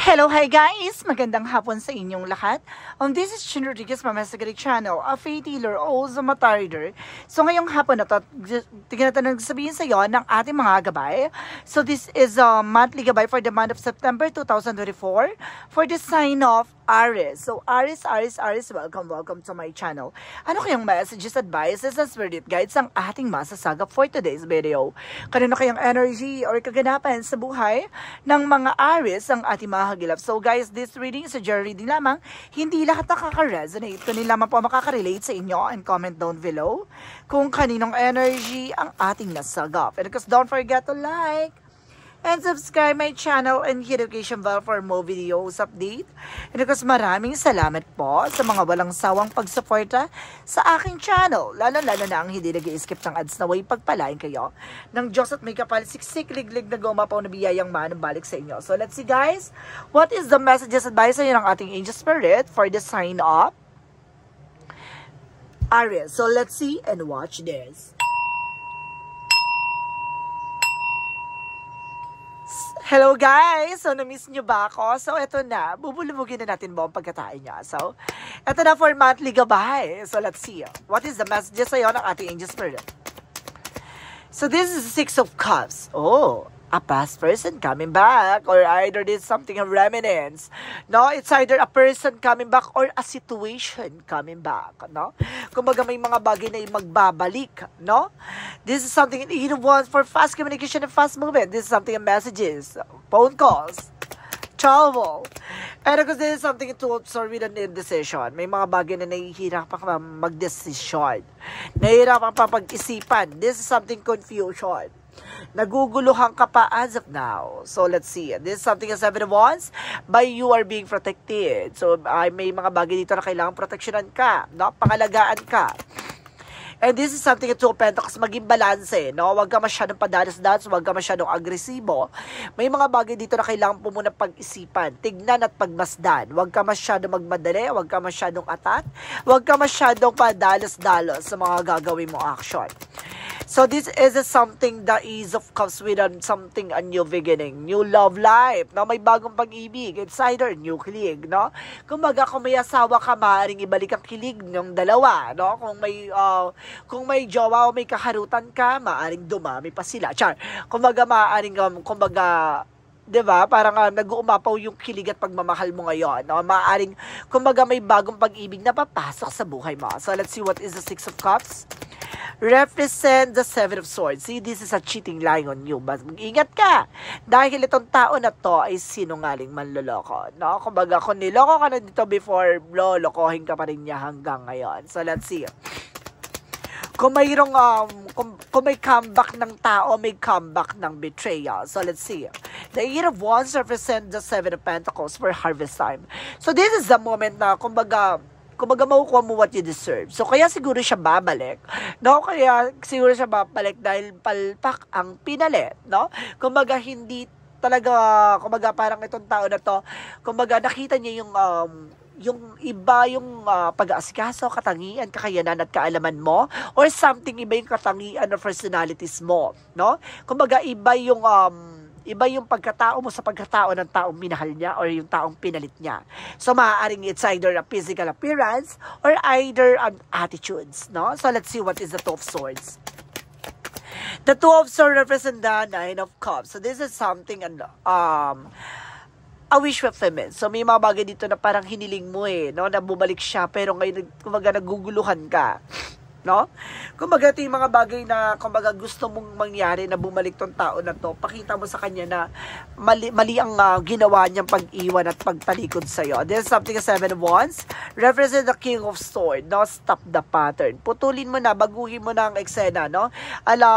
Hello, hi guys! Magandang hapon sa inyong lahat. This is Chin Rodriguez, Mama Sagari Channel, a faith healer, also matarder. So ngayong hapon na to, tingnan natin sabihin sa iyo ng ating mga gabay. So this is a monthly gabay for the month of September 2024 for the sign of Aries. So Aries, welcome to my channel. Ano kayang messages, advices, and spirit guides ang ating masasagap for today's video? Kanino kayang energy or kaganapan sa buhay ng mga Aries ang ating mahagilap? So guys, this reading is a general reading lamang. Hindi lahat nakaka-resonate. Kunin lamang po makaka-relate sa inyo and comment down below kung kaninong energy ang ating nasagap. And because don't forget to like and subscribe my channel and hit notification bell for more videos update. And because maraming salamat po sa mga walang sawang pagsuporta sa aking channel. Lalo-lalo na ang hindi nag-i-skip ng ads na way pagpalain kayo ng Diyos at may kapal siksik, liglig na gumapaw na biyayang manong balik sa inyo. So let's see guys, what is the messages advice ng ating angel spirit for the sign of Aries? So let's see and watch this. Hello guys! So, na-miss nyo ba ako? So, eto na. Bubulubugin na natin buong pagkatain niya. So, eto na for monthly gabay. So, let's see. What is the message sa'yo ng ating angel spirit? So, this is the Six of Cups. Oh, a past person coming back, or either this is something of remnants. No, it's either a person coming back or a situation coming back. No, kumbaga may mga bagay na magbabalik. No, this is something you want for fast communication and fast movement. This is something in messages, phone calls, travel. And because this is something to observe with an indecision. May mga bagay na nahihirapan ka mag-decision. Nahihirapan pa pag-isipan. This is something confusion. Naguguluhan ka pa as of now. So, let's see. This is something as 7 of Wands. By you are being protected. So, may mga bagay dito na kailangan proteksyonan ka. No? Pangalagaan ka. And this is something to Pentacles, maging balanse, no? Huwag ka masyadong padalas-dalas, huwag ka masyadong agresibo. May mga bagay dito na kailangan po muna pag-isipan, tignan at pagmasdan. Huwag ka masyadong magmadali, huwag ka masyadong atat, huwag ka masyadong padalas-dalos sa mga gagawin mo action. So this is something, the Ace of Cups with something, a new beginning, new love life, no? May bagong pag-ibig, it's either new kilig, no? Kumbaga, kung may asawa ka, maaaring ibalik ang kilig ng dalawa, no? Kung may jowa o may kaharutan ka, maaaring dumami pa sila. Char, kumbaga, maaaring, diba? Parang nag-uumapaw yung kilig at pagmamahal mo ngayon. No? Maaaring, kumbaga, may bagong pag-ibig na papasok sa buhay mo. So, let's see what is the Six of Cups. Represent the Seven of Swords. See, this is a cheating lying on you. Mas mag-ingat ka. Dahil itong tao na to ay sinungaling manloloko. No? Kumbaga, kung niloko ka na dito before, lolokohin ka pa rin niya hanggang ngayon. So, let's see. Kung mayroong, kung may comeback ng tao, may comeback ng betrayal. So, let's see. The Eight of Wands represent the Seven of Pentacles for harvest time. So, this is the moment na, kumbaga makukuha mo what you deserve. So, kaya siguro siya babalik. No? Kaya siguro siya babalik dahil palpak ang pinalit. No? Kumbaga, hindi talaga, kumbaga, parang itong tao na to, kumbaga, nakita niya yung iba yung pag-aasikaso, katangian, kakayanan at kaalaman mo, or something iba yung katangian or personalities mo, no? Kumbaga iba yung pagkatao mo sa pagkatao ng taong minahal niya or yung taong pinalit niya. So maaaring it's either a physical appearance or either an attitudes, no? So let's see what is the Two of Swords. The Two of Swords represent the Nine of Cups. So this is something a wish fulfillment. So, may mga bagay dito na parang hiniling mo no? Na bumalik siya, pero ngayon, kumbaga, naguguluhan ka. No? Kumbaga, ito yung mga bagay na, kumbaga, gusto mong mangyari na bumalik tong tao na to. Pakita mo sa kanya na mali ang ginawa niyang pag-iwan at pagtalikod sa'yo. There's something a Seven of Wands. Represent the King of Swords. No? Stop the pattern. Putulin mo na, baguhin mo na ang eksena, no?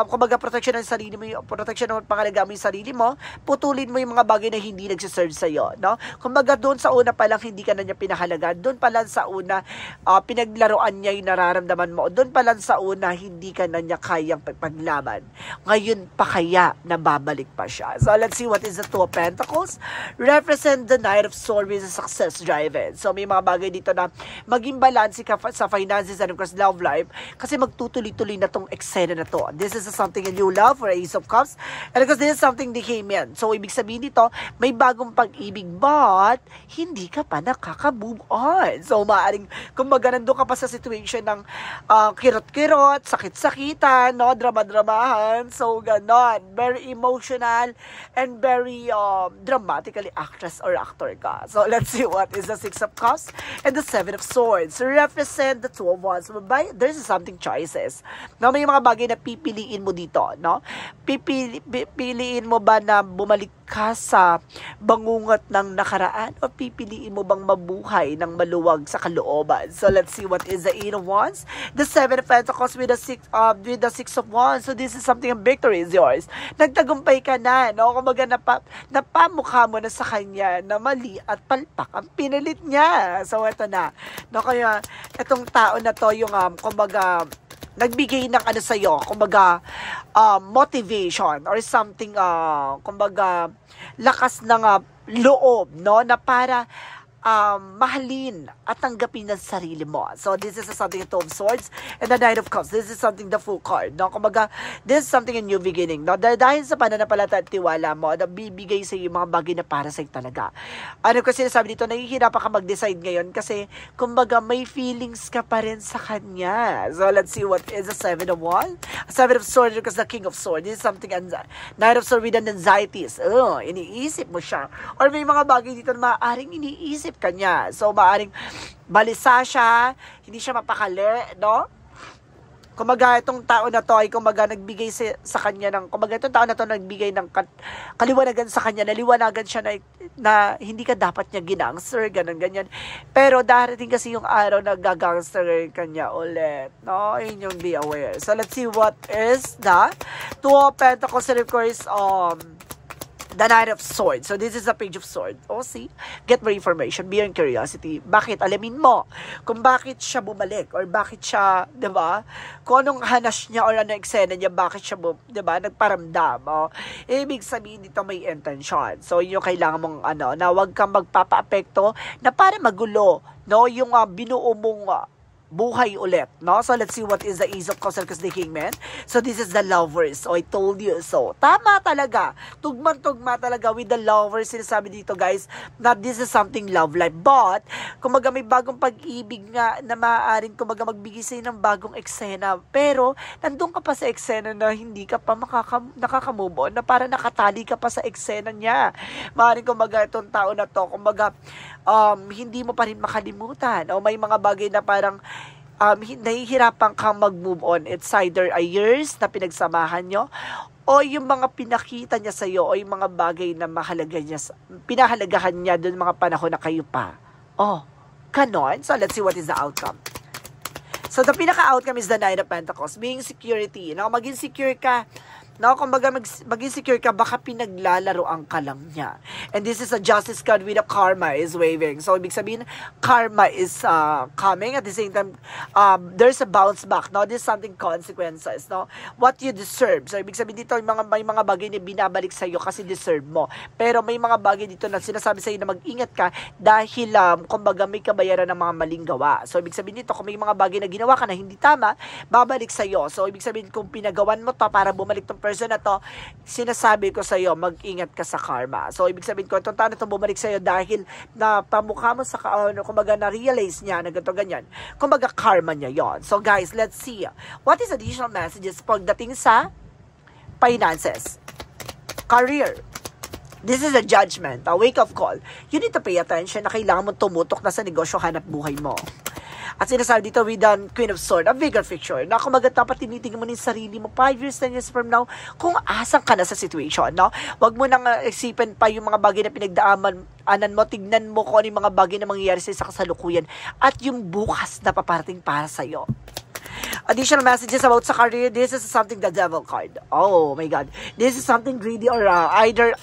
Kumbaga, protection ng sarili mo, protection ng pangalaga mo yung sarili mo, putulin mo yung mga bagay na hindi nagsiserve sa'yo, no? Kumbaga, doon sa una pa lang, hindi ka na niya pinahalaga. Doon pa lang sa una, pinaglaruan niya yung nararamdaman mo. Doon pa pa lang sa una, hindi ka na niya kayang paglaban. Ngayon pa kaya nababalik pa siya. So, let's see what is the Two of Pentacles. Represent the Knight of Swords with success driven. So, may mga bagay dito na maging balance ka sa finances and of course, love life. Kasi magtutuloy-tuloy na tong eksena na to. This is something in you love for Ace of Cups. And because this is something that came in. So, ibig sabihin dito, may bagong pag-ibig but hindi ka pa nakaka-move on. So, maaaring, kumbaga, nandun ka pa sa situation ng kirot-kirot, sakit-sakitan, no? Drama-dramahan. So, ganon. Very emotional and very dramatically actress or actor ka. So, let's see what is the Six of Cups and the Seven of Swords. Represent the Two of Wands. There's something choices. No, may mga bagay na pipiliin mo dito, no? Pipiliin mo ba na bumalik ka sa bangungot ng nakaraan o pipiliin mo bang mabuhay ng maluwag sa kalooban? So, let's see what is the Eight of Wands. The Seven of Pentacles with the Six of Wands. So, this is something, a victory is yours. Nagtagumpay ka na, no? Kumbaga, napamukha mo na sa kanya na mali at palpak ang pinalit niya. So, ito na. No, kaya, itong tao na to, yung, kumbaga, nagbigay ng ano sa'yo, kumbaga, motivation or something, kumbaga, lakas ng loob, no, na para mahalin at tanggapin ng sarili mo. So, this is something, Two of Swords and the Knight of Cups. This is something, the Full card, no? Kumbaga, this is something a new beginning, no? Dahil sa pananampalataya at tiwala mo, na bibigay sa iyo mga bagay na para sa iyo talaga. Ano kasi sinasabi dito, nahihirapan ka mag-decide ngayon kasi, kumbaga, may feelings ka pa rin sa kanya. So, let's see what is the Seven of Wands. Seven of Swords because the King of Swords. This is something, Knight of Swords with an anxieties. Iniisip mo siya. Or may mga bagay dito na maaaring iniisip kanya. So, maaring balisa siya, hindi siya mapakali, no? Kumbaga, itong tao na to ay kumbaga nagbigay sa kanya ng, kumbaga, itong tao na to nagbigay ng kaliwanagan sa kanya, naliwanagan siya na hindi ka dapat niya ginangster, ganun, ganyan. Pero darating kasi yung araw na gagangster kanya ulit, no? Yun yung be aware. So, let's see what is the Two of Pentacles and of course, the Knight of Swords. So, this is a Page of Swords. Oh, see? Get more information. Beyond curiosity. Bakit? Alamin mo kung bakit siya bumalik or bakit siya, diba? Kung anong hanas niya or anong eksena niya, bakit siya, diba? Nagparamdam. Oh. Ibig sabihin dito may intention. So, yun yung kailangan mong, na huwag kang magpapa-apekto na para magulo, no? Yung binuo mong, buhay ulit, no? So, let's see what is the Ace of Cups because the Kingman. So, this is the Lovers. So, I told you so. Tama talaga. Tugman-tugma talaga with the Lovers. Sinasabi dito, guys, na this is something love life. But, kumbaga may bagong pag-ibig nga na maaaring kumbaga magbigay sa'yo ng bagong eksena. Pero, nandun ka pa sa eksena na hindi ka pa nakaka-move on, na para nakatali ka pa sa eksena niya. Maaaring kumbaga itong tao na to, kumbaga, hindi mo pa rin makalimutan. O may mga bagay na parang nahihirapan kang mag-move on. It's either a years na pinagsamahan nyo o yung mga pinakita niya sa'yo o yung mga bagay na pinahalagahan niya doon mga panahon na kayo pa. Oh, ganon. So, let's see what is the outcome. So, the pinaka-outcome is the Nine of Pentacles. Being security. No? Maging secure ka. No, kumbaga maging secure ka, baka pinaglalaroan ka lang niya. And this is a Justice card with a karma is waving. So, ibig sabihin, karma is coming. At the same time, there's a bounce back. No, there's something consequences. No, what you deserve. So, ibig sabihin dito, may mga bagay na binabalik sa'yo kasi deserve mo. Pero may mga bagay dito na sinasabi sa'yo na mag-ingat ka dahil, kumbaga, may kabayaran ng mga maling gawa. So, ibig sabihin dito, kung may mga bagay na ginawa ka na hindi tama, babalik sa'yo. So, ibig sabihin, kung pinagawan mo to para bumalik tong person na to, sinasabi ko sa'yo, mag-ingat ka sa karma. So, ibig sabihin ko, itong tao na to bumalik sa'yo dahil na pamukha mo sa, kumbaga, na-realize niya na ganito, ganyan. Kumbaga, karma niya yon. So, guys, let's see. What is additional messages pagdating sa finances? Career. This is a judgment, a wake-up call. You need to pay attention na kailangan mo tumutok na sa negosyo, hanap buhay mo. At sinasabi dito with the Queen of Swords, a bigger picture, na kumaga dapat tinitingnan mo ng sarili mo 5 years, 10 years from now, kung asan ka na sa situation, no? Huwag mo nang isipin pa yung mga bagay na pinagdaanan mo, tignan mo kung ano yung mga bagay na mangyayari sa kasalukuyan at yung bukas na paparating para sa'yo. Additional messages about sa career, this is something the Devil card. Oh my God. This is something greedy or either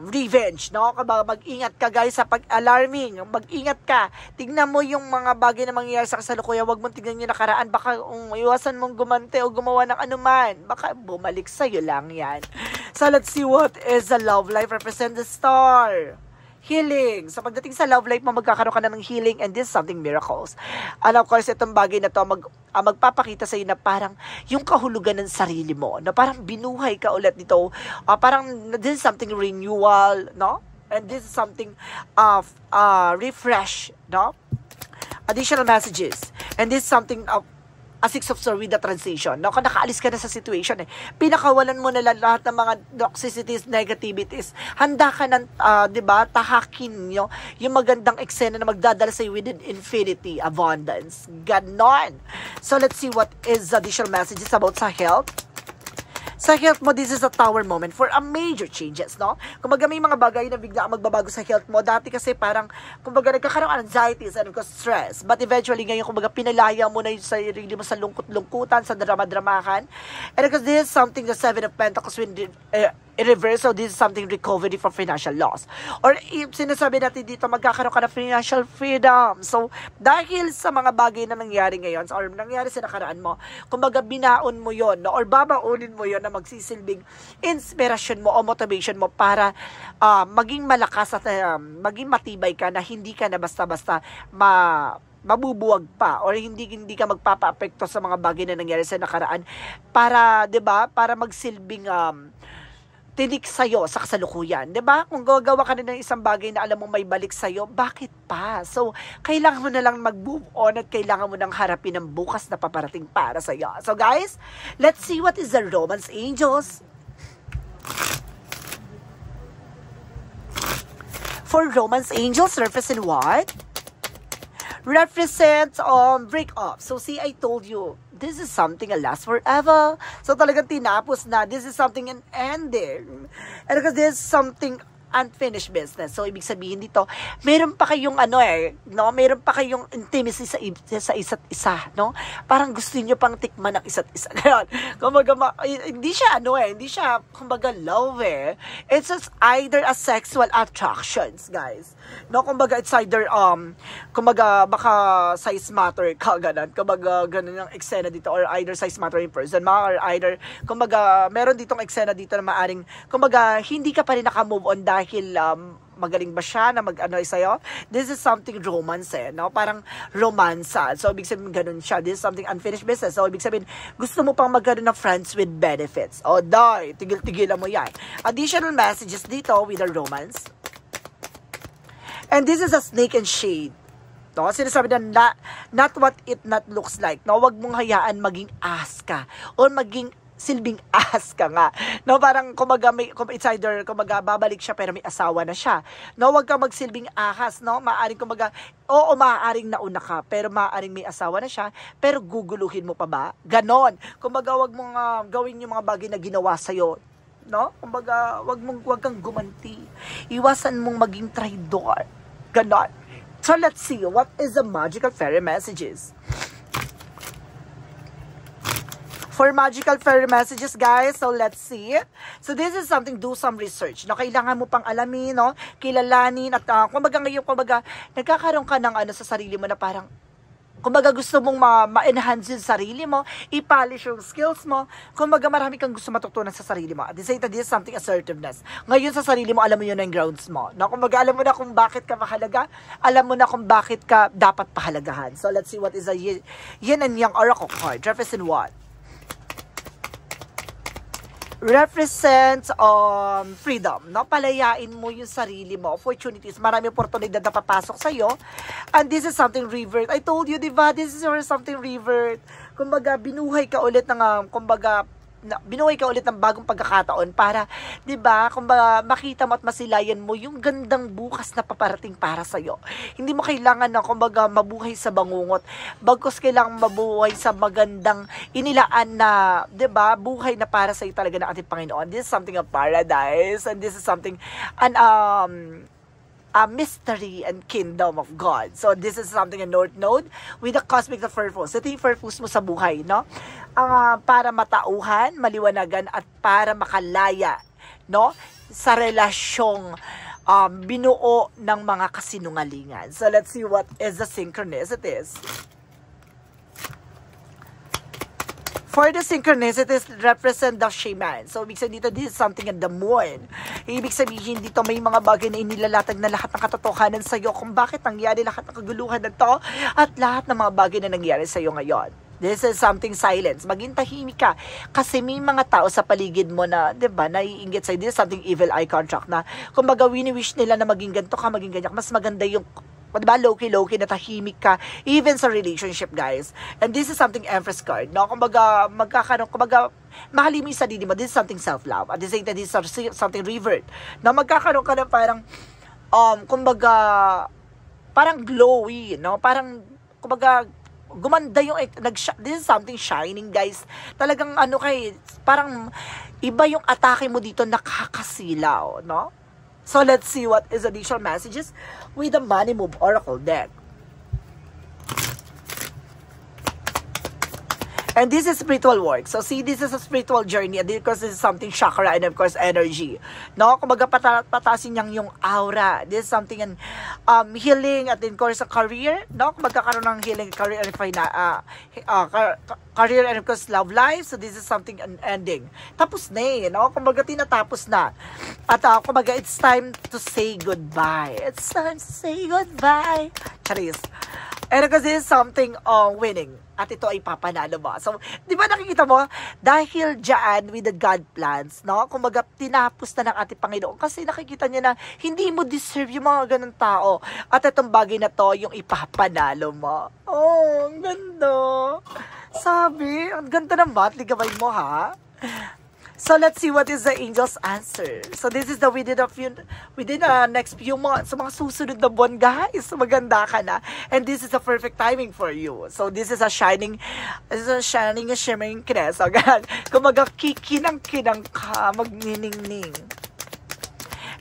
revenge, no? Mag-ingat ka guys sa pag-alarming, mag-ingat ka, tignan mo yung mga bagay na mangyayari sa kasalukuyan, wag mong tignan yung nakaraan, baka iwasan mong gumante o gumawa ng anuman, baka bumalik sa'yo lang yan. So let's see what is the love life represent the star. Healing. So, pagdating sa love life mo, magkakaroon ka na ng healing and this is something miracles. And of course, itong bagay na to, magpapakita sa'yo na parang yung kahulugan ng sarili mo, na parang binuhay ka ulit dito, parang this is something renewal, no? And this is something of refresh, no? Additional messages. And this is something of a Six of Swords with the transition. No, kung nakaalis ka na sa situation pinakawalan mo na lahat ng mga toxicities, negativities. Handa ka ng, di ba, tahakin yung magandang eksena na magdadala sa with infinity, abundance. Ganon. So, let's see what is additional messages about sa health. Sa health mo, this is a tower moment for a major changes, no? Kumbaga may mga bagay na bigla magbabago sa health mo. Dati kasi parang, kumbaga nagkakaroon anxieties and stress. But eventually ngayon, kumbaga pinalaya mo na yung sarili mo sa lungkot-lungkutan, sa drama-dramahan. And because this is something, the Seven of Pentacles, in reverse, so this is something recovery for financial loss. Or sinasabi natin dito, magkakaroon ka ng financial freedom. So, dahil sa mga bagay na nangyari ngayon, or nangyari sa nakaraan mo, kumbaga binaon mo yon, no? Or babaunin mo yon na magsisilbing inspiration mo o motivation mo para maging malakas at maging matibay ka na hindi ka na basta-basta mabubuwag pa or hindi ka magpapa-apekto sa mga bagay na nangyari sa nakaraan para, 'di ba, para magsilbing tinik sa'yo sa kasalukuyan. 'Di ba? Kung gagawa ka na ng isang bagay na alam mo may balik sa'yo, bakit pa? So, kailangan mo na lang mag-move on at kailangan mo nang harapin ang bukas na paparating para sa'yo. So, guys, let's see what is the Romance Angels. For Romance Angels, represent what? Represents break up. So, see, I told you, this is something that lasts forever. So, talagang tinapos na. This is something an ending. And because this is something unfinished business. So, ibig sabihin dito, meron pa kayong no? Meron pa kayong intimacy sa isa't isa, no? Parang gusto niyo pang tikman ng isa't isa. Ngayon, kumbaga, hindi siya, hindi siya, kumbaga, love, It's just either a sexual attractions, guys. No, kumbaga, it's either, kumbaga, baka size matter ka, ganun. Kumbaga, ganun yung eksena dito, or either size matter in person, or either, kumbaga, meron ditong eksena dito na maaring, kumbaga, hindi ka pa rin nakamove on dahil magaling ba siya na mag-ano sa'yo? This is something romance, no? Parang romansa. So, ibig sabihin, ganun siya. This is something unfinished business. So, ibig sabihin, gusto mo pang magkaroon ng friends with benefits. O, tigil-tigilan mo yan. Additional messages dito with the romance. And this is a snake and shade. No? Sinasabi na not what it not looks like. No? Huwag mong hayaan maging ass ka. O maging silbing ass ka nga. No, parang kumaga it's either kumaga babalik siya pero may asawa na siya. No, wag kang magsilbing ahas, no? Maaring kumaga maaaring nauna ka pero maaaring may asawa na siya pero guguluhin mo pa ba? Ganon. Kumaga wag mong gawin yung mga bagay na ginawa sa iyo. No? Kumbaga wag kang gumanti. Iwasan mong maging traidor. Ganon. So let's see what is the magical fairy messages. For magical fairy messages, guys, so let's see. So this is something, do some research. No, kailangan mo pang alamin, no, kilalanin at kumbaga ngayon, kumbaga nagkakaroon ka ng sa sarili mo na parang kumbaga gusto mong ma-enhance yung sarili mo, i-polish yung skills mo, kumbaga marami kang gusto matutunan sa sarili mo. At the same time, this is something assertiveness. Ngayon sa sarili mo, alam mo yun na yung grounds mo. No? Kumbaga alam mo na kung bakit ka mahalaga, alam mo na kung bakit ka dapat pahalagahan. So let's see what is a yin and yang oracle card. Represent what? Represents freedom, no? Palayain mo yung sarili mo, opportunities, marami oportunidad na papasok sa iyo. And this is something revert. I told you, diba? This is something revert. Kumbaga, binuhay ka ulit ng bagong pagkakataon para, 'di ba? Kumbaga, makita mo at masilayan mo yung gandang bukas na paparating para sa iyo. Hindi mo kailangan na kumbaga mabuhay sa bangungot. Bagkus kailangan mabuhay sa magandang inilaan na, 'di ba? Buhay na para sa iyo talaga ng ating Panginoon. This is something of paradise and this is something a mystery and kingdom of God. So, this is something a North Node with the cosmic purpose. Ito yung purpose mo sa buhay, no? Para matauhan, maliwanagan, at para makalaya, no? sa relasyong binuo ng mga kasinungalingan. So let's see what is the synchronicities. For the synchronicities represent the shaman. So, ibig sabihin dito, this is something in the moon. Ibig sabihin dito, may mga bagay na inilalatag na lahat ng katotohanan sa'yo kung bakit nangyari lahat ng kaguluhan na to at lahat ng mga bagay na nangyari sa'yo ngayon. This is something silence. Maging tahimik ka. Kasi may mga tao sa paligid mo na, di ba, naiinggit sa'yo. This is something evil eye contract na, kung baga, wini-wish nila na maging ganito ka, maging ganyan. Mas maganda yung, diba, low-key, na tahimik ka, even sa relationship, guys. And this is something Empress card, no? Kumbaga, mahalin mo yung sarili mo. This is something self-love. At the same time, this is something revert. Na magkakaroon ka ng parang, kumbaga, parang glowy, no? Parang, kumbaga, gumanda yung, this is something shining, guys. Talagang, parang, iba yung atake mo dito, nakakasilaw, no? So, let's see what is additional messages with the Money Move Oracle deck. And this is spiritual work. So, see, this is a spiritual journey. And because this is something chakra and, of course, energy. No? Kumbaga, patasin niyang yung aura. This is something in healing at, of course, a career. No? Kumbaga, karoon ng healing, career and career and, of course, love life. So, this is something ending. Tapos na eh. No? Kumbaga, tinatapos na. At, kumbaga, it's time to say goodbye. It's time to say goodbye. Charis. And because this is something winning. At ito ay papanalo mo. So, di ba nakikita mo? Dahil dyan with the God plans, no? Kumbaga, tinapos na ng ating Panginoon. Kasi nakikita niya na hindi mo deserve yung mga ganun tao. At itong bagay na to, yung ipapanalo mo. Oh, ang ganda. Sabi, ang ganda ng monthly gabay mo, ha? So, let's see what is the angel's answer. So, this is the within the next few months. So, mga susunod na buwan, guys. Maganda ka na. And this is a perfect timing for you. So, this is a shimmering kiss. So, ganyan. Kung kinang-kinang ka, magniningning.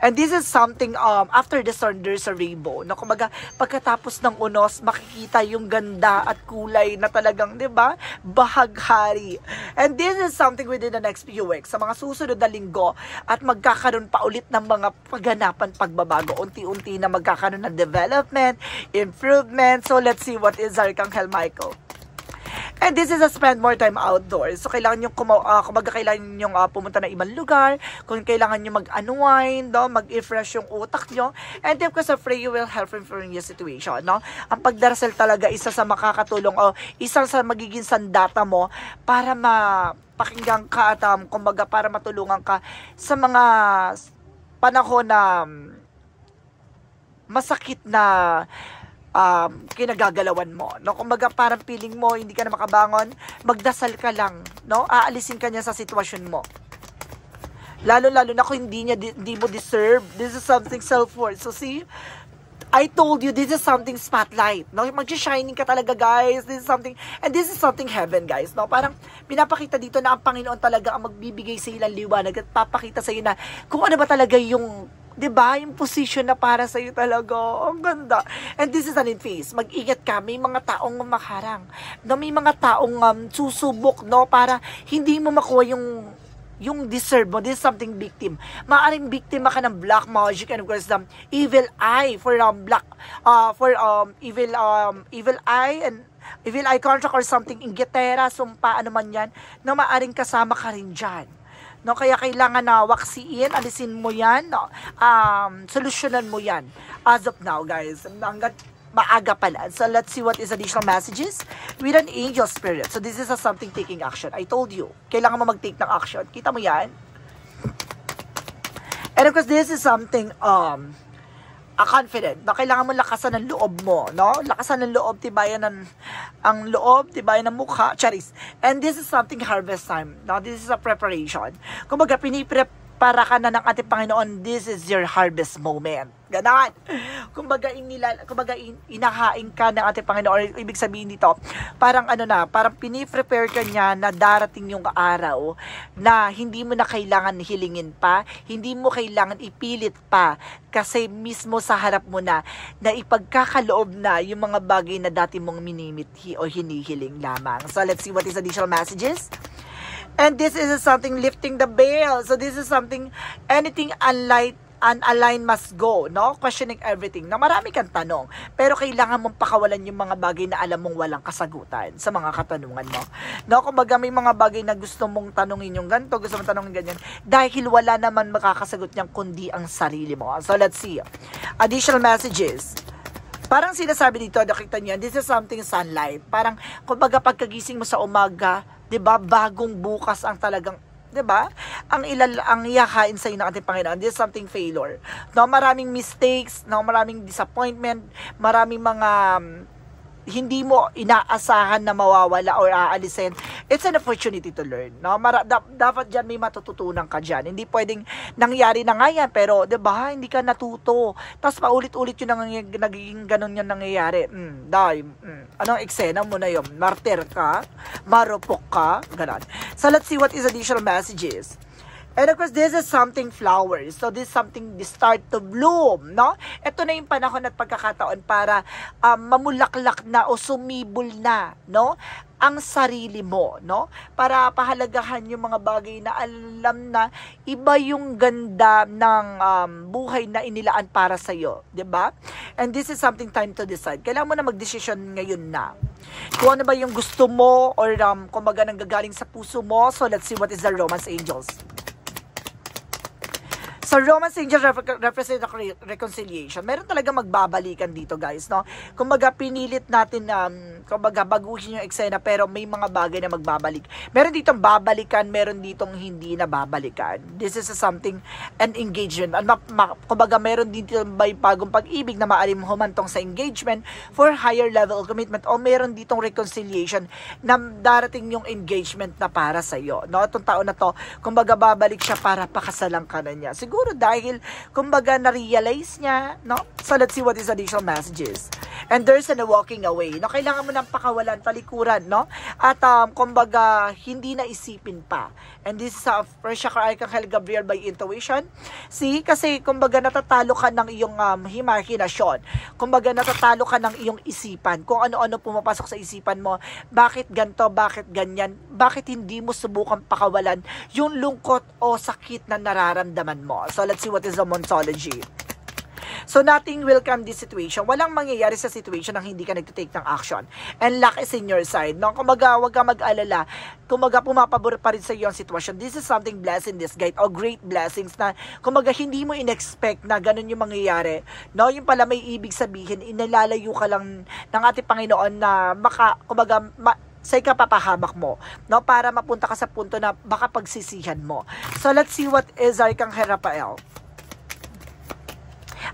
And this is something, after the storm, there's a rainbow. No, kumbaga, pagkatapos ng unos, makikita yung ganda at kulay na talagang, di ba, bahaghari. And this is something within the next few weeks. Sa mga susunod na linggo, at magkakaroon pa ulit ng mga pagganapan, pagbabago. Unti-unti na magkakaroon ng development, improvement. So, let's see what is Archangel Michael. And this is a spend more time outdoors. So, kailangan nyo, kumbaga kailangan nyo pumunta na ibang lugar. Kung kailangan nyo mag-unwind, no? Mag-refresh yung utak nyo. And of course, pray you will help from your situation, no? Ang pagdarasal talaga, isa sa makakatulong o isang sa magiging sandata mo para mapakinggan ka at kumbaga para matulungan ka sa mga panahon na masakit na kinagagalawan mo, no? Kumbaga parang feeling mo hindi ka na makabangon, magdasal ka lang, no? Aalisin ka niya sa sitwasyon mo. Lalo na kung hindi mo deserve. This is something self-worth. So see, I told you, this is something spotlight, no? Mag-shining ka talaga, guys. This is something, and this is something heaven, guys, no? Parang pinapakita dito na ang Panginoon talaga ang magbibigay sa iyo ng liwanag at papakita sa iyo na kung ano ba talaga yung, diba? Yung position na para sa'yo talaga. Ang ganda. And this is an in-face. Mag-ingat ka. May mga taong makarang. No? May mga taong susubok, no? Para hindi mo makuha yung deserve mo. This is something victim. Maaring biktima ka ng black magic and of course evil eye for evil eye and evil eye contract or something, inggitera, sumpa, ano man yan, na maaring kasama ka rin dyan. No, kaya kailangan na waksiin, alisin mo yan, no? Solusyonan mo yan. As of now, guys, hanggat maaga pala. So, let's see what is additional messages with an angel spirit. So, this is something taking action. I told you, kailangan mo mag-take ng action. Kita mo yan? And of course, this is something, confident, na kailangan mo lakasan ng loob mo, no? Lakasan ng loob, tibayan ang loob, tibayan ng mukha, charis. And this is something harvest time, no? This is a preparation. Kumbaga, piniprepara ka na ng ating Panginoon, this is your harvest moment. Ganon. Kumbaga, inahain ka ng ating Panginoon. Ibig sabihin dito, parang parang piniprepare ka niya na darating yung araw na hindi mo na kailangan hilingin pa, hindi mo kailangan ipilit pa, kasi mismo sa harap mo na ipagkakaloob na yung mga bagay na dati mong minimithi o hinihiling lamang. So, let's see what is additional messages. And this is something lifting the veil. So this is something, anything unaligned must go, no? Questioning everything. Na marami kang tanong, pero kailangan mong pakawalan yung mga bagay na alam mong walang kasagutan sa mga katanungan mo. No? Kumbaga may mga bagay na gusto mong tanungin yung ganito, gusto mong tanungin ganyan, dahil wala naman makakasagot niyan kundi ang sarili mo. So let's see. Additional messages. Parang sinasabi dito, nakita niyo, this is something sunlight. Parang, kumbaga pagkagising mo sa umaga, 'di ba, bagong bukas ang talagang, 'di ba? Ang iyahain sa iyo ng ating Panginoon. This is something failure. No, maraming mistakes, no, maraming disappointment, maraming mga hindi mo inaasahan na mawawala or aalisin. It's an opportunity to learn. No? Dapat dyan may matututunan ka dyan. Hindi pwedeng nangyari na nga yan, pero 'di ba, hindi ka natuto. Tapos paulit-ulit yung nagiging ganun yung nangyayari. Anong eksena mo na yun? Martir ka? Marupok ka? Ganon. So let's see what is additional messages. And of course, this is something flowers. So this is something start to bloom, no? Ito na yung panahon at pagkakataon para mamulaklak na o sumibol na, no? Ang sarili mo, no? Para pahalagahan yung mga bagay na alam na iba yung ganda ng buhay na inilaan para sa iyo, 'di ba? And this is something time to decide. Kailangan mo na magdesisyon ngayon na. Kung ano ba yung gusto mo or kumbaga nanggagaling sa puso mo. So let's see what is the Romance Angels. So, Romance Angel represent reconciliation. Meron talaga magbabalikan dito, guys, no? Kumbaga, pinilit natin kumbaga, baguhin yung eksena, pero may mga bagay na magbabalik. Meron ditong babalikan, meron ditong hindi na babalikan. This is something, an engagement. Kumbaga, meron dito may bagong pag-ibig na maaring humantong sa engagement for higher level of commitment, o meron ditong reconciliation na darating yung engagement na para sa iyo, no? Itong taon na to, kumbaga, babalik siya para pakasalang ka na niya. Siguro dahil, kumbaga, na-realize niya, no? So, let's see what is additional messages. And there's a walking away, no? Kailangan mo nang pakawalan, talikuran, no? At, kumbaga, hindi na isipin pa. And this is First Chakra Archangel Gabriel by intuition. See? Kasi, kumbaga, natatalo ka ng iyong imahinasyon. Kumbaga, natatalo ka ng iyong isipan. Kung ano-ano pumapasok sa isipan mo. Bakit ganito? Bakit ganyan? Bakit hindi mo subukan pakawalan yung lungkot o sakit na nararamdaman mo? So, let's see what is the Monsology. So, nothing will come this situation. Walang mangyayari sa situation nang hindi ka nagtitake ng action. And luck is in your side. No? Kumaga, huwag ka mag-alala. Kumaga, pumapabor pa rin sa iyo ang sitwasyon. This is something blessed in disguise or great blessings na, kumaga, hindi mo in-expect na ganun yung mangyayari. No? Yung pala may ibig sabihin, inalalayo ka lang ng ating Panginoon na sa ikapapahamak mo, no? Para mapunta ka sa punto na baka pagsisihan mo. So, let's see what is Archangel Raphael.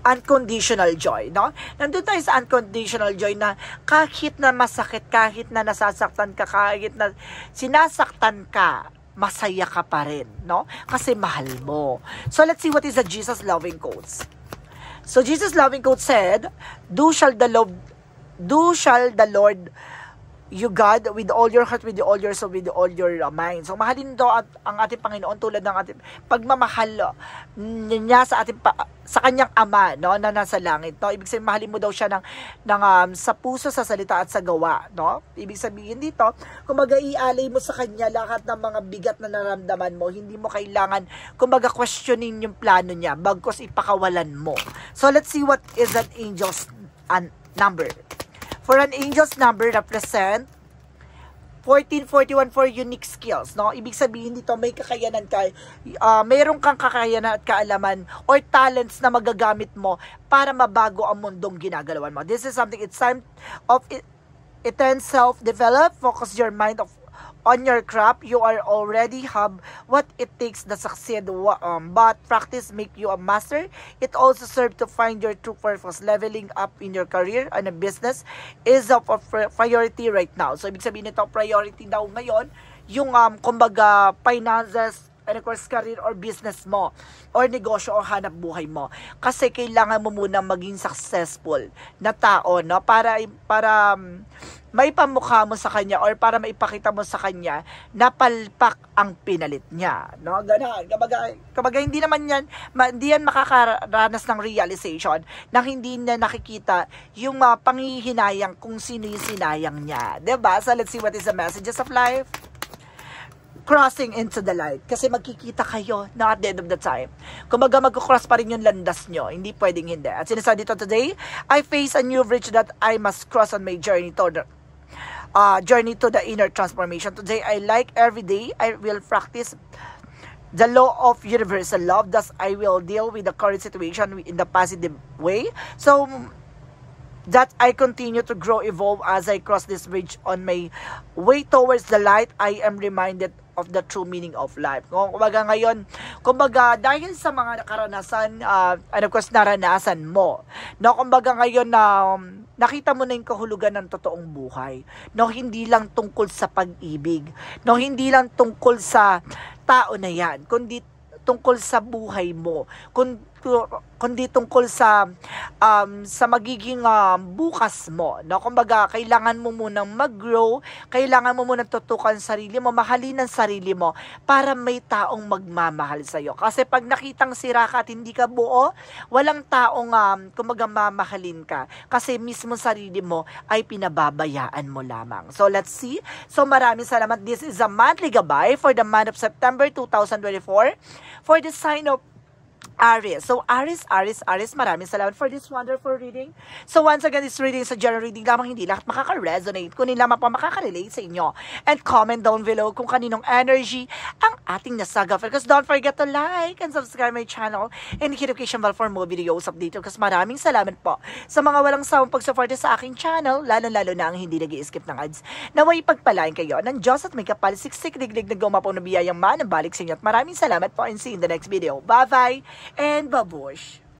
Unconditional joy, no? Nandun tayo sa unconditional joy na kahit na masakit, kahit na nasasaktan ka, kahit na sinasaktan ka, masaya ka pa rin, no? Kasi mahal mo. So, let's see what is the Jesus loving quotes. So, Jesus loving quote said, Do shall the Lord you God with all your heart, with all your soul, with all your mind. So, mahalin do ang ating Panginoon tulad ng ating pagmamahal niya sa kanyang Ama, no, na nasa langit, no. Ibig sabihin, mahalin mo daw siya sa puso, sa salita at sa gawa, no. Ibig sabihin dito, kumbaga ialay mo sa kanya lahat ng mga bigat na naramdaman mo. Hindi mo kailangan kumbaga questionin yung plano niya, bagkus ipakawalan mo. So, let's see what is an angel's number. For an angel's number represent 1441 for unique skills, no? Ibig sabihin dito, may kakayanan ka, mayroon kang kakayanan at kaalaman or talents na magagamit mo para mabago ang mundong ginagalawan mo. This is something, it's time of intense self-develop, focus your mind on your craft. You are already have what it takes to succeed, but practice make you a master. It also serves to find your true purpose. Leveling up in your career and a business is a priority right now. So, ibig sabihin nito, priority daw ngayon, yung kumbaga, finances, and of course, career or business mo, or negosyo o hanap buhay mo. Kasi kailangan mo muna maging successful na tao, no? Para maipamukha mo sa kanya or para maipakita mo sa kanya na palpak ang pinalit niya, no? Ganun. Kumbaga hindi naman yan, hindi yan makakaranas ng realization nang hindi na nakikita yung panghihinayang kung sino yung sinayang niya. Diba? So, let's see what is the messages of life. crossing into the light. Kasi magkikita kayo na at the end of the time. Kumbaga magkukross pa rin yung landas nyo. Hindi pwedeng hindi. At sinasabi dito today, I face a new bridge that I must cross on my journey to the inner transformation. Today, I like every day, I will practice the law of universal love. Thus, I will deal with the current situation in the positive way. So, that I continue to grow, evolve as I cross this bridge on my way towards the light. I am reminded of the true meaning of life. Kumbaga ngayon, dahil sa mga karanasan, and of course, naranasan mo, no, kumbaga ngayon na nakita mo na yung kahulugan ng totoong buhay. No, hindi lang tungkol sa pag-ibig. No, hindi lang tungkol sa tao na yan, kundi tungkol sa buhay mo. Kundi tungkol sa magiging bukas mo. No? Kumbaga, kailangan mo munang mag-grow, kailangan mo munang tutukan sarili mo, mahalin ang sarili mo para may taong magmamahal sa'yo. Kasi pag nakitang sira ka at hindi ka buo, walang taong kumbaga mamahalin ka. Kasi mismo sarili mo ay pinababayaan mo lamang. So, let's see. So, maraming salamat. This is a monthly gabay for the month of September 2024 for the sign of Aries. So, Aries, maraming salamat for this wonderful reading. So, once again, this reading is a general reading lamang, hindi lahat makaka-resonate, kunin lamang pa makaka-relate sa inyo. And comment down below kung kaninong energy ang ating nasaga. Because don't forget to like and subscribe my channel and hit notification bell for more videos updated. Kasi maraming salamat po sa mga walang sawang pagsuporta sa aking channel, lalo-lalo na ang hindi nag-i-skip ng ads. Naway pagpalain kayo ng Diyos at may kapal, siksik, liglig na gumapaw na biyayang manabalik sa inyo. At maraming salamat po and see you in the next video. Bye-bye! And babush.